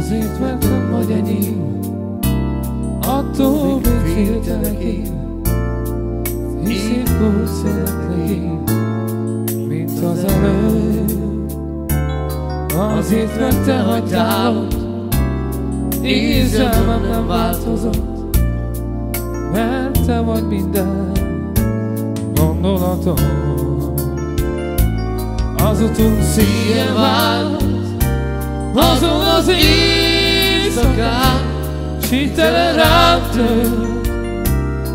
Azért vettem, hogy enyém, attól még féltelek én, hisz épp úgy szeretlek én, mint az előbb. Azért, mert te hagytál ott, érzelmem nem változott, mert te vagy minden gondolatom. Az utunk szél vált, azon az éjszakán, s hitelen rám tört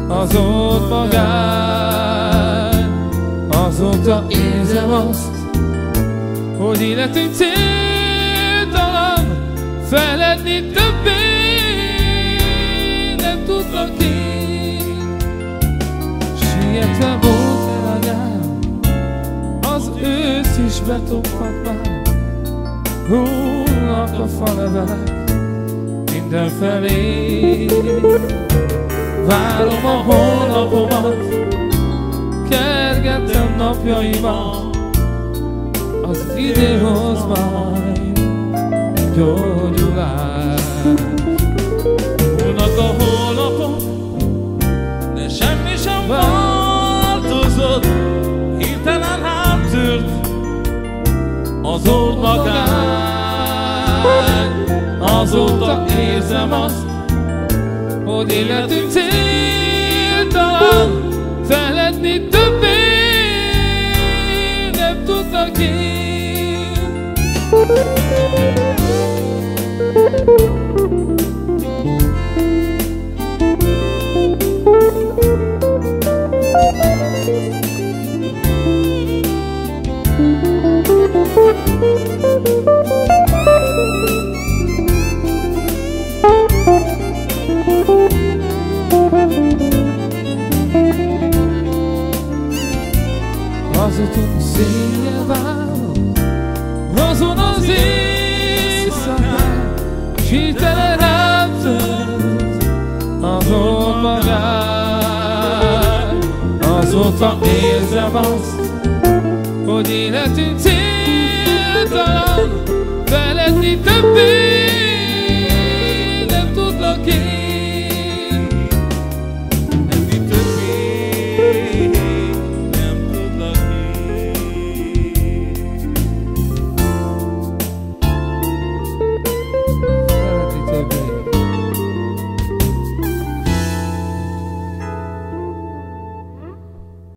az ott magány. Azóta érzem azt, hogy életünk céltalan, feledni többé nem tudlak én. Sietve volt el a nyár, az ősz is betophat már, hullnak a falevelek mindenfelé. Várom a holnapomat, kergettem napjaimat, az idő hoz majd gyógyulást. Múlnak a holnapok, de semmi sem változott, hirtelen háttört az old magány. Azóta érzem azt, hogy életünk céltalan, feledni többé nem tudnak én. Az utunk szél vált, azon az éjszakán, s hirtelen rám tört az ott magány. Azóta érzem azt, hogy életünk céltalan, feledni többé